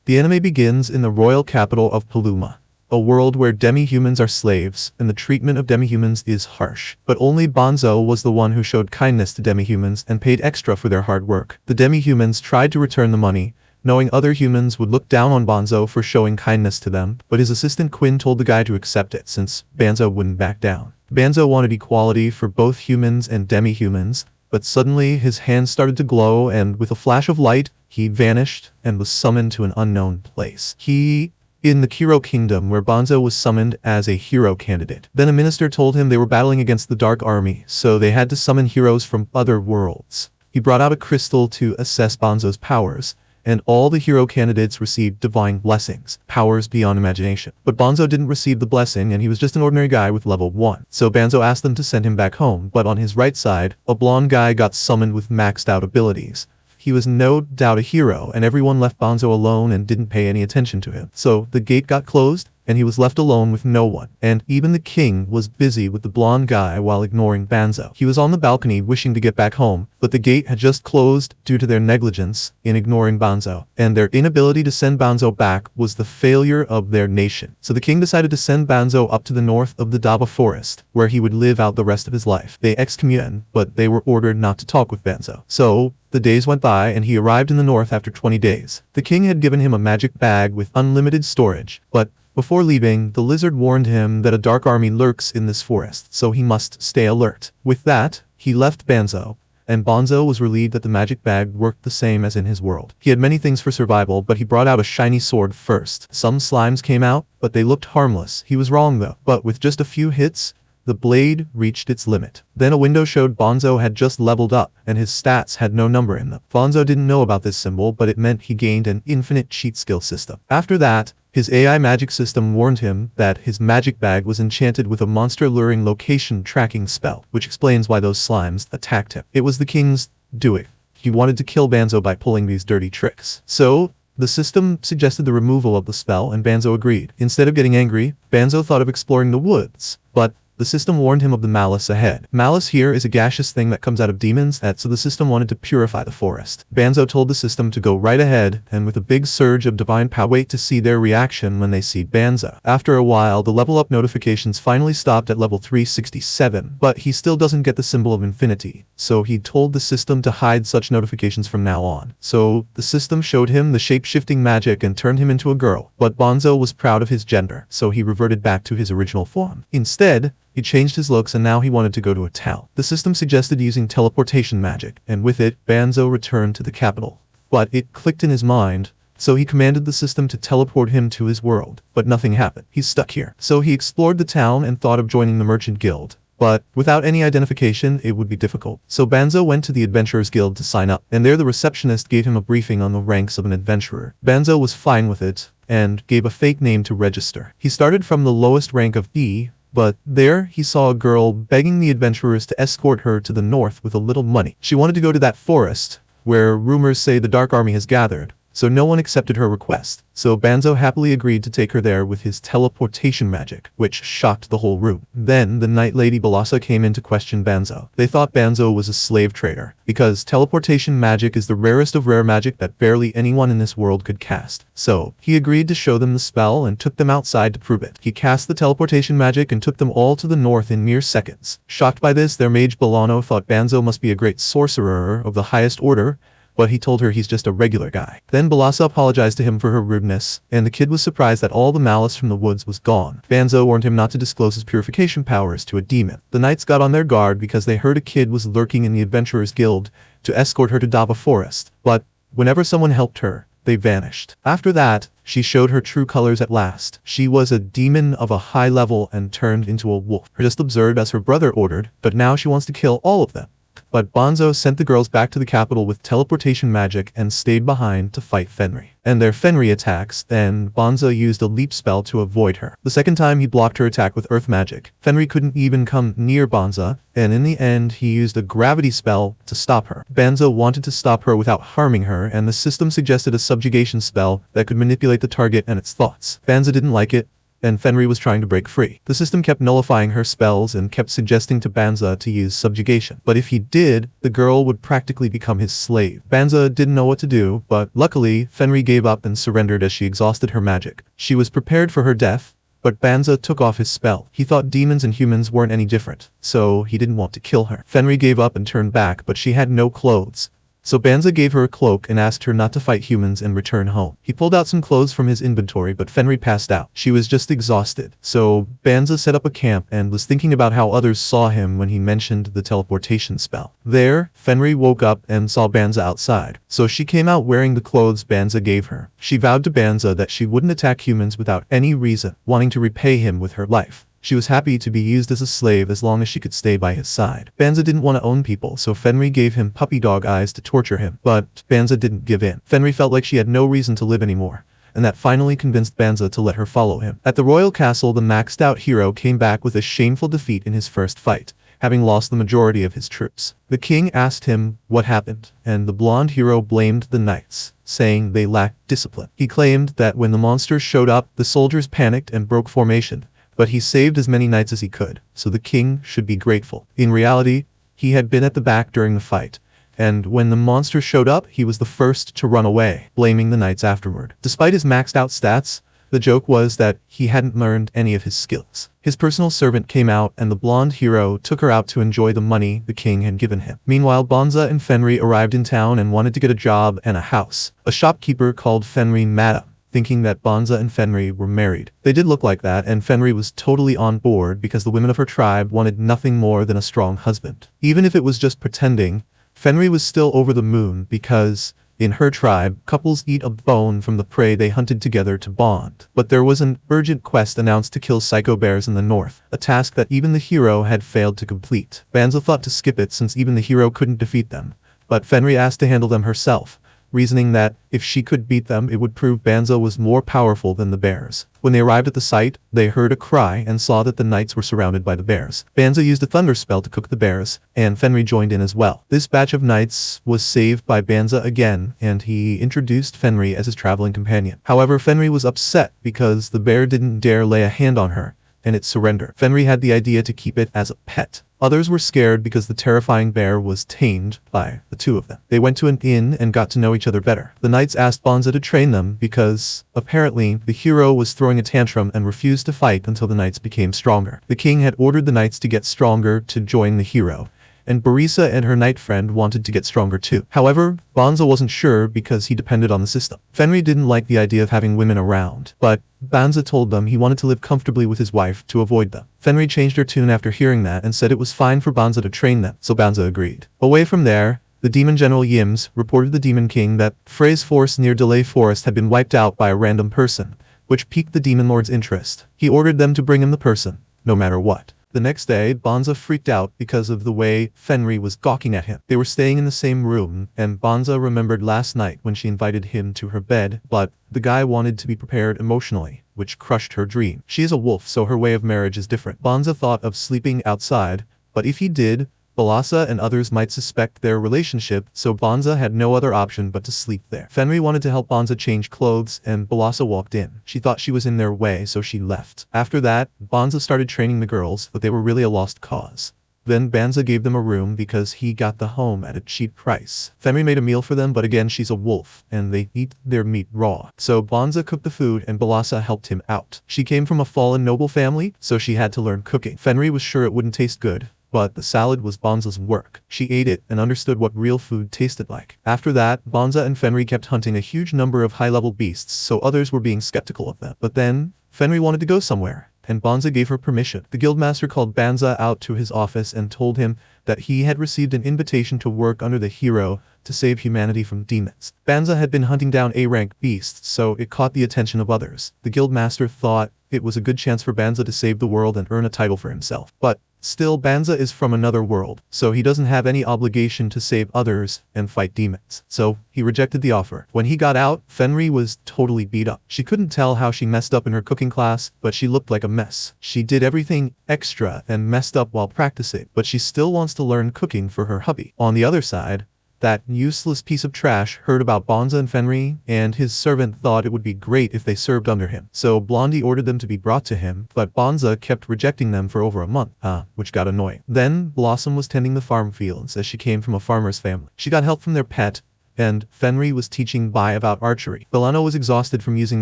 The anime begins in the royal capital of Paluma, a world where demi-humans are slaves, and the treatment of demi-humans is harsh. But only Bonzo was the one who showed kindness to demi-humans and paid extra for their hard work. The demi-humans tried to return the money, knowing other humans would look down on Bonzo for showing kindness to them, but his assistant Quinn told the guy to accept it since Bonzo wouldn't back down. Bonzo wanted equality for both humans and demi-humans, but suddenly his hands started to glow and with a flash of light, he vanished and was summoned to an unknown place. In the Kiro Kingdom, where Bonzo was summoned as a hero candidate. Then a minister told him they were battling against the Dark Army, so they had to summon heroes from other worlds. He brought out a crystal to assess Bonzo's powers, and all the hero candidates received divine blessings, powers beyond imagination. But Bonzo didn't receive the blessing and he was just an ordinary guy with level 1. So Bonzo asked them to send him back home, but on his right side, a blonde guy got summoned with maxed out abilities. He was no doubt a hero, and everyone left Bonzo alone and didn't pay any attention to him. So the gate got closed, and he was left alone with no one. And even the king was busy with the blonde guy while ignoring Bonzo. He was on the balcony wishing to get back home, but the gate had just closed due to their negligence in ignoring Bonzo. And their inability to send Bonzo back was the failure of their nation. So the king decided to send Bonzo up to the north of the Daba forest, where he would live out the rest of his life. They excommunicated, but they were ordered not to talk with Bonzo. So the days went by and he arrived in the north after 20 days. The king had given him a magic bag with unlimited storage, but before leaving, the lizard warned him that a dark army lurks in this forest, so he must stay alert. With that, he left Bonzo, and Bonzo was relieved that the magic bag worked the same as in his world. He had many things for survival, but he brought out a shiny sword first. Some slimes came out, but they looked harmless. He was wrong though, but with just a few hits, the blade reached its limit. Then a window showed Bonzo had just leveled up, and his stats had no number in them. Bonzo didn't know about this symbol, but it meant he gained an infinite cheat skill system. After that, his AI magic system warned him that his magic bag was enchanted with a monster luring location tracking spell, which explains why those slimes attacked him. It was the king's doing. He wanted to kill Bonzo by pulling these dirty tricks. So the system suggested the removal of the spell, and Bonzo agreed. Instead of getting angry, Bonzo thought of exploring the woods, but the system warned him of the malice ahead. Malice here is a gaseous thing that comes out of demons, so the system wanted to purify the forest. Bonzo told the system to go right ahead, and with a big surge of divine power, wait to see their reaction when they see Bonzo. After a while, the level up notifications finally stopped at level 367, but he still doesn't get the symbol of infinity, so he told the system to hide such notifications from now on. So the system showed him the shape-shifting magic and turned him into a girl, but Bonzo was proud of his gender, so he reverted back to his original form. Instead, he changed his looks and now he wanted to go to a town. The system suggested using teleportation magic, and with it, Bonzo returned to the capital. But it clicked in his mind, so he commanded the system to teleport him to his world. But nothing happened. He's stuck here. So he explored the town and thought of joining the merchant guild. But without any identification, it would be difficult. So Bonzo went to the Adventurers Guild to sign up, and there the receptionist gave him a briefing on the ranks of an adventurer. Bonzo was fine with it, and gave a fake name to register. He started from the lowest rank of E, but there he saw a girl begging the adventurers to escort her to the north with a little money. She wanted to go to that forest, where rumors say the Dark Army has gathered, so no one accepted her request. So Bonzo happily agreed to take her there with his teleportation magic, which shocked the whole room. Then the Night Lady Balasa came in to question Bonzo. They thought Bonzo was a slave trader, because teleportation magic is the rarest of rare magic that barely anyone in this world could cast. So he agreed to show them the spell and took them outside to prove it. He cast the teleportation magic and took them all to the north in mere seconds. Shocked by this, their mage Bolano thought Bonzo must be a great sorcerer of the highest order, but he told her he's just a regular guy. Then Balasa apologized to him for her rudeness, and the kid was surprised that all the malice from the woods was gone. Bonzo warned him not to disclose his purification powers to a demon. The knights got on their guard because they heard a kid was lurking in the Adventurers Guild to escort her to Daba Forest, but whenever someone helped her, they vanished. After that, she showed her true colors at last. She was a demon of a high level and turned into a wolf. Her just observed as her brother ordered, but now she wants to kill all of them. But Bonzo sent the girls back to the capital with teleportation magic and stayed behind to fight Fenry. And their Fenry attacks, then Bonzo used a leap spell to avoid her. The second time he blocked her attack with earth magic. Fenry couldn't even come near Bonzo, and in the end he used a gravity spell to stop her. Bonzo wanted to stop her without harming her, and the system suggested a subjugation spell that could manipulate the target and its thoughts. Bonzo didn't like it, and Fenry was trying to break free. The system kept nullifying her spells and kept suggesting to Banza to use subjugation. But if he did, the girl would practically become his slave. Banza didn't know what to do, but luckily, Fenry gave up and surrendered as she exhausted her magic. She was prepared for her death, but Banza took off his spell. He thought demons and humans weren't any different, so he didn't want to kill her. Fenry gave up and turned back, but she had no clothes. So Banza gave her a cloak and asked her not to fight humans and return home. He pulled out some clothes from his inventory, but Fenry passed out. She was just exhausted. So Banza set up a camp and was thinking about how others saw him when he mentioned the teleportation spell. There, Fenry woke up and saw Banza outside. So she came out wearing the clothes Banza gave her. She vowed to Banza that she wouldn't attack humans without any reason, wanting to repay him with her life. She was happy to be used as a slave as long as she could stay by his side. Banza didn't want to own people, so Fenry gave him puppy dog eyes to torture him. But Banza didn't give in. Fenry felt like she had no reason to live anymore, and that finally convinced Banza to let her follow him. At the royal castle, the maxed out hero came back with a shameful defeat in his first fight, having lost the majority of his troops. The king asked him what happened, and the blonde hero blamed the knights, saying they lacked discipline. He claimed that when the monsters showed up, the soldiers panicked and broke formation, but he saved as many knights as he could, so the king should be grateful. In reality, he had been at the back during the fight, and when the monster showed up, he was the first to run away, blaming the knights afterward. Despite his maxed out stats, the joke was that he hadn't learned any of his skills. His personal servant came out and the blonde hero took her out to enjoy the money the king had given him. Meanwhile, Banza and Fenry arrived in town and wanted to get a job and a house. A shopkeeper called Fenry Madam, thinking that Banza and Fenry were married. They did look like that, and Fenry was totally on board because the women of her tribe wanted nothing more than a strong husband. Even if it was just pretending, Fenry was still over the moon because, in her tribe, couples eat a bone from the prey they hunted together to bond. But there was an urgent quest announced to kill psycho bears in the north, a task that even the hero had failed to complete. Banza thought to skip it since even the hero couldn't defeat them, but Fenry asked to handle them herself, reasoning that if she could beat them, it would prove Banza was more powerful than the bears. When they arrived at the site, they heard a cry and saw that the knights were surrounded by the bears. Banza used a thunder spell to cook the bears, and Fenry joined in as well. This batch of knights was saved by Banza again, and he introduced Fenry as his traveling companion. However, Fenry was upset because the bear didn't dare lay a hand on her, and it surrendered. Fenry had the idea to keep it as a pet. Others were scared because the terrifying bear was tamed by the two of them. They went to an inn and got to know each other better. The knights asked Banza to train them because, apparently, the hero was throwing a tantrum and refused to fight until the knights became stronger. The king had ordered the knights to get stronger to join the hero, and Barisa and her knight friend wanted to get stronger too. However, Banza wasn't sure because he depended on the system. Fenry didn't like the idea of having women around, but Banza told them he wanted to live comfortably with his wife to avoid them. Fenry changed her tune after hearing that and said it was fine for Banza to train them, so Banza agreed. Away from there, the demon general Yims reported the demon king that Frey's force near Delay Forest had been wiped out by a random person, which piqued the demon lord's interest. He ordered them to bring him the person, no matter what. The next day, Banza freaked out because of the way Fenry was gawking at him. They were staying in the same room, and Banza remembered last night when she invited him to her bed, but the guy wanted to be prepared emotionally, which crushed her dream. She is a wolf, so her way of marriage is different. Banza thought of sleeping outside, but if he did, Balasa and others might suspect their relationship, so Banza had no other option but to sleep there. Fenry wanted to help Banza change clothes, and Balasa walked in. She thought she was in their way, so she left. After that, Banza started training the girls, but they were really a lost cause. Then Banza gave them a room because he got the home at a cheap price. Fenry made a meal for them, but again she's a wolf, and they eat their meat raw. So Banza cooked the food and Balasa helped him out. She came from a fallen noble family, so she had to learn cooking. Fenry was sure it wouldn't taste good, but the salad was Banza's work. She ate it and understood what real food tasted like. After that, Banza and Fenry kept hunting a huge number of high-level beasts, so others were being skeptical of them. But then, Fenry wanted to go somewhere, and Banza gave her permission. The guildmaster called Banza out to his office and told him that he had received an invitation to work under the hero to save humanity from demons. Banza had been hunting down A-rank beasts, so it caught the attention of others. The guildmaster thought it was a good chance for Banza to save the world and earn a title for himself. But still, Banza is from another world, so he doesn't have any obligation to save others and fight demons. So, he rejected the offer. When he got out, Fenry was totally beat up. She couldn't tell how she messed up in her cooking class, but she looked like a mess. She did everything extra and messed up while practicing, but she still wants to learn cooking for her hubby. On the other side, That useless piece of trash heard about Bonza and Fenry, and his servant thought it would be great if they served under him. So Blondie ordered them to be brought to him, but Bonza kept rejecting them for over a month, which got annoying. Then Blossom was tending the farm fields as she came from a farmer's family. She got help from their pet, and Fenry was teaching Bai about archery. Belano was exhausted from using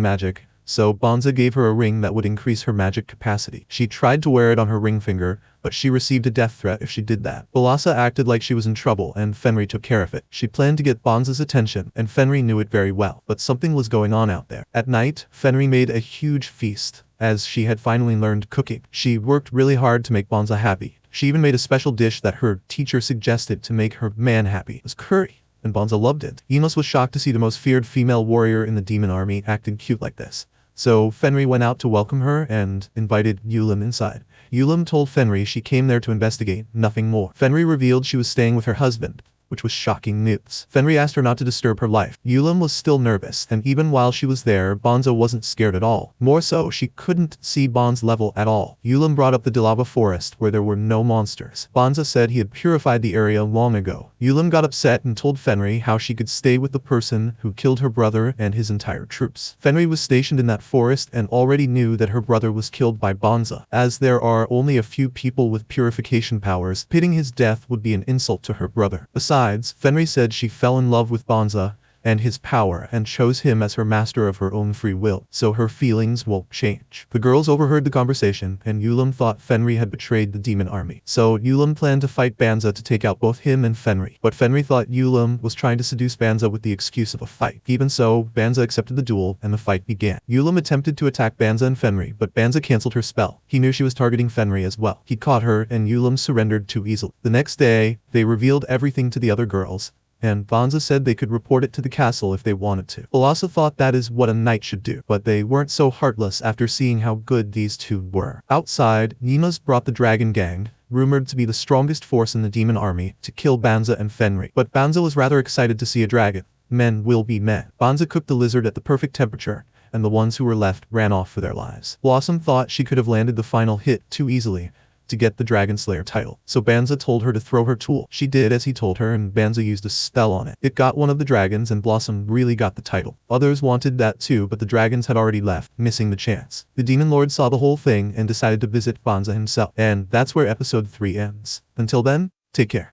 magic, so Bonza gave her a ring that would increase her magic capacity. She tried to wear it on her ring finger, but she received a death threat if she did that. Balasa acted like she was in trouble and Fenry took care of it. She planned to get Bonza's attention and Fenry knew it very well, but something was going on out there. At night, Fenry made a huge feast, as she had finally learned cooking. She worked really hard to make Bonza happy. She even made a special dish that her teacher suggested to make her man happy. It was curry, and Bonza loved it. Enos was shocked to see the most feared female warrior in the demon army acting cute like this. So Fenry went out to welcome her and invited Yulim inside. Yulim told Fenry she came there to investigate, nothing more. Fenry revealed she was staying with her husband, which was shocking news. Fenry asked her not to disturb her life. Yulim was still nervous, and even while she was there, Bonza wasn't scared at all. More so, she couldn't see Bon's level at all. Yulim brought up the Dilaba forest, where there were no monsters. Bonza said he had purified the area long ago. Yulim got upset and told Fenry how she could stay with the person who killed her brother and his entire troops. Fenry was stationed in that forest and already knew that her brother was killed by Bonza. As there are only a few people with purification powers, pitting his death would be an insult to her brother. Besides, Fenry said she fell in love with Bonza and his power and chose him as her master of her own free will, so her feelings won't change. The girls overheard the conversation, and Yulim thought Fenry had betrayed the demon army. So Yulim planned to fight Banza to take out both him and Fenry. But Fenry thought Yulim was trying to seduce Banza with the excuse of a fight. Even so, Banza accepted the duel, and the fight began. Yulim attempted to attack Banza and Fenry, but Banza cancelled her spell. He knew she was targeting Fenry as well. He caught her, and Yulim surrendered too easily. The next day, they revealed everything to the other girls, and Bonza said they could report it to the castle if they wanted to. Balasa thought that is what a knight should do, but they weren't so heartless after seeing how good these two were. Outside, Ninas brought the dragon gang, rumored to be the strongest force in the demon army, to kill Banza and Fenry. But Banza was rather excited to see a dragon. Men will be men. Banza cooked the lizard at the perfect temperature, and the ones who were left ran off for their lives. Blossom thought she could have landed the final hit too easily to get the Dragon Slayer title. So Banza told her to throw her tool. She did as he told her and Banza used a spell on it. It got one of the dragons and Blossom really got the title. Others wanted that too, but the dragons had already left, missing the chance. The Demon Lord saw the whole thing and decided to visit Banza himself. And that's where episode 3 ends. Until then, take care.